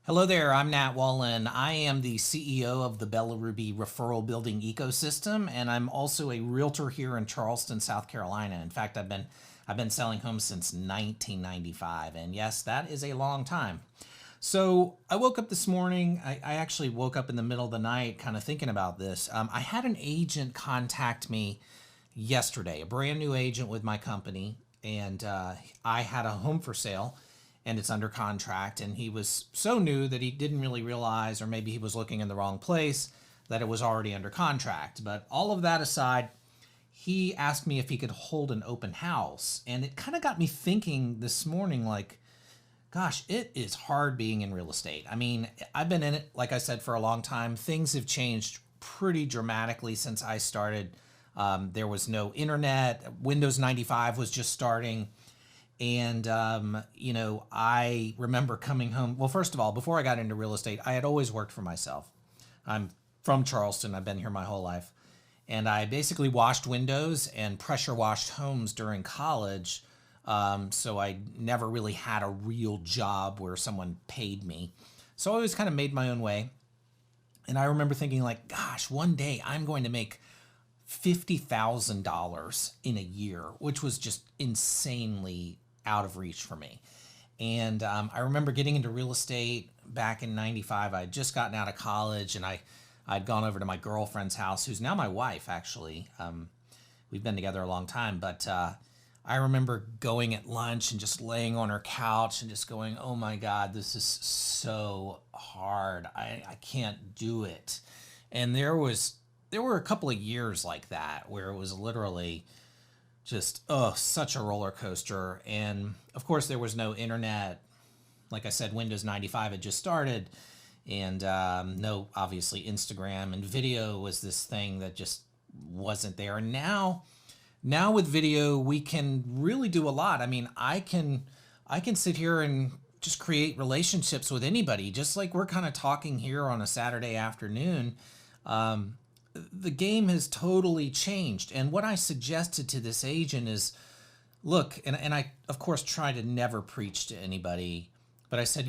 Hello there, I'm Nat Wallen. I am the CEO of the Bella Ruby referral building ecosystem, and I'm also a realtor here in Charleston, South Carolina. In fact, I've been selling homes since 1995, and yes, that is a long time. So I woke up this morning. I actually woke up in the middle of the night kind of thinking about this. I had an agent contact me yesterday, a brand new agent with my company, and I had a home for sale and it's under contract. And he was so new that he didn't really realize, or maybe he was looking in the wrong place, that it was already under contract. But all of that aside, he asked me if he could hold an open house. And it kind of got me thinking this morning, like, gosh, it is hard being in real estate. I mean, I've been in it, like I said, for a long time. Things have changed pretty dramatically since I started. There was no internet. Windows 95 was just starting. And, I remember coming home. Well, first of all, before I got into real estate, I had always worked for myself. I'm from Charleston. I've been here my whole life. And I basically washed windows and pressure washed homes during college. So I never really had a real job where someone paid me. So I always kind of made my own way. And I remember thinking, like, gosh, one day I'm going to make $50,000 in a year, which was just insanely out of reach for me. And I remember getting into real estate back in 95. I had just gotten out of college, and I'd gone over to my girlfriend's house, who's now my wife, actually. We've been together a long time, but I remember going at lunch and just laying on her couch and just going, oh my God, this is so hard. I can't do it. And there were a couple of years like that where it was literally just, such a roller coaster. And of course, there was no internet. Like I said, Windows 95 had just started, and no, obviously, Instagram and video was this thing that just wasn't there. And now with video, we can really do a lot. I mean, I can sit here and just create relationships with anybody, just like we're kind of talking here on a Saturday afternoon. The game has totally changed. And what I suggested to this agent is, look, and I, of course, try to never preach to anybody, but I said,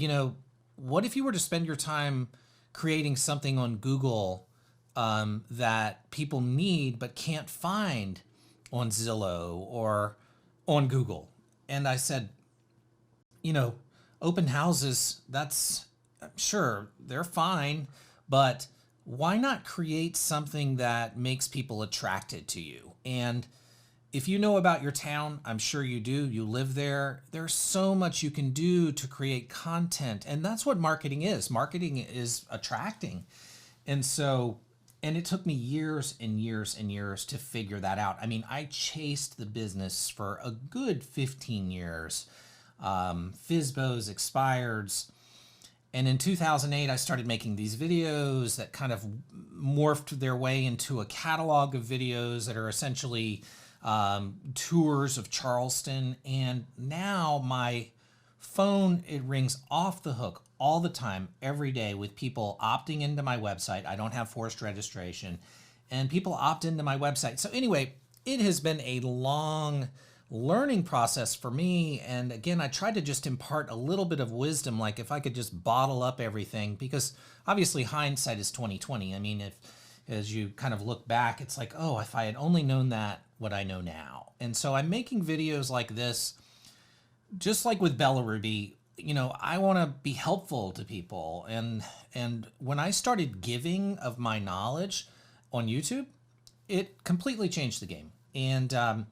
what if you were to spend your time creating something on Google that people need but can't find on Zillow or on Google? And I said, open houses, that's sure, they're fine, but why not create something that makes people attracted to you? And if you know about your town, I'm sure you do, you live there, there's so much you can do to create content. And that's what marketing is. Marketing is attracting. And it took me years and years and years to figure that out. I mean, I chased the business for a good 15 years. FISBOs, expireds. And in 2008, I started making these videos that kind of morphed their way into a catalog of videos that are essentially tours of Charleston. And now my phone, it rings off the hook all the time, every day, with people opting into my website. I don't have forced registration, and people opt into my website. So anyway, it has been a long learning process for me. And again, I tried to just impart a little bit of wisdom, like if I could just bottle up everything, because obviously hindsight is 2020. I mean, if as you kind of look back, it's like, oh, if I had only known that, what I know now. And so I'm making videos like this, just like with Bella Ruby. I want to be helpful to people. And when I started giving of my knowledge on YouTube, it completely changed the game. And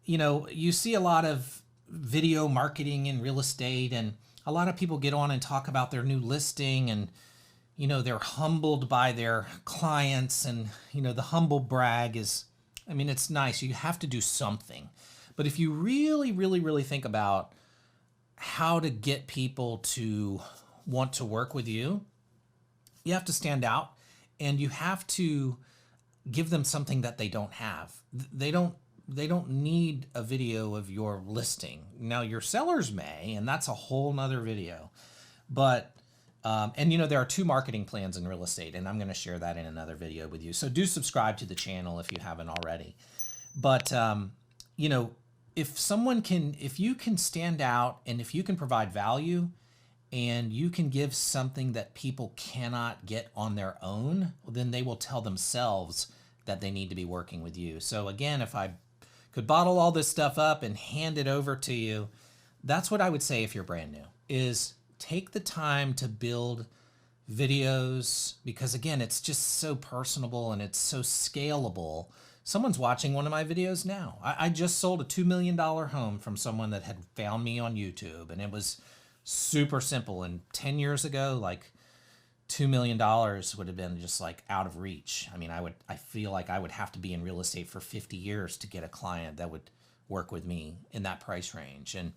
you see a lot of video marketing in real estate, and a lot of people get on and talk about their new listing, and they're humbled by their clients, and the humble brag is, I mean, it's nice. You have to do something. But if you really, really, really think about how to get people to want to work with you, you have to stand out, and you have to give them something that they don't have. They don't need a video of your listing. Now, your sellers may, and that's a whole nother video. But, there are two marketing plans in real estate, and I'm going to share that in another video with you. So do subscribe to the channel if you haven't already. But, if you can stand out, and if you can provide value, and you can give something that people cannot get on their own, well, then they will tell themselves that they need to be working with you. So again, if I could bottle all this stuff up and hand it over to you, that's what I would say if you're brand new, is take the time to build videos, because again, it's just so personable and it's so scalable. Someone's watching one of my videos now. I just sold a $2 million home from someone that had found me on YouTube, and it was super simple. And 10 years ago, like $2 million would have been just like out of reach. I mean, I feel like I would have to be in real estate for 50 years to get a client that would work with me in that price range. And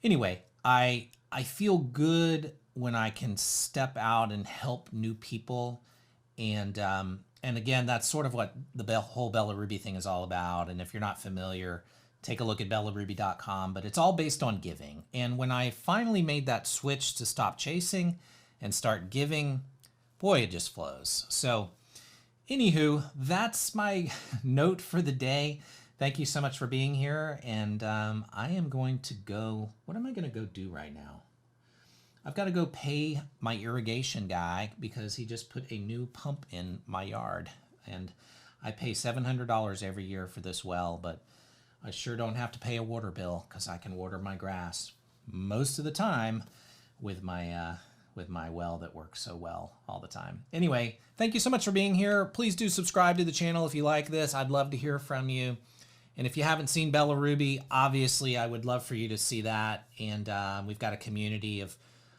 anyway, I feel good when I can step out and help new people. And again, that's sort of what the whole Bella Ruby thing is all about. And if you're not familiar, take a look at bellaruby.com, but it's all based on giving. And when I finally made that switch to stop chasing and start giving, boy, it just flows. So anywho, that's my note for the day. Thank you so much for being here. And I am going to go, what am I going to go do right now? I've got to go pay my irrigation guy because he just put a new pump in my yard. And I pay $700 every year for this well, but I sure don't have to pay a water bill because I can water my grass most of the time with my well that works so well all the time. Anyway, thank you so much for being here. Please do subscribe to the channel if you like this. I'd love to hear from you. And if you haven't seen Bella Ruby, obviously I would love for you to see that. And we've got a community of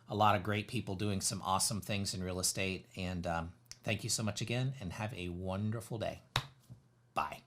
a lot of great people doing some awesome things in real estate. And thank you so much again, and have a wonderful day. Bye.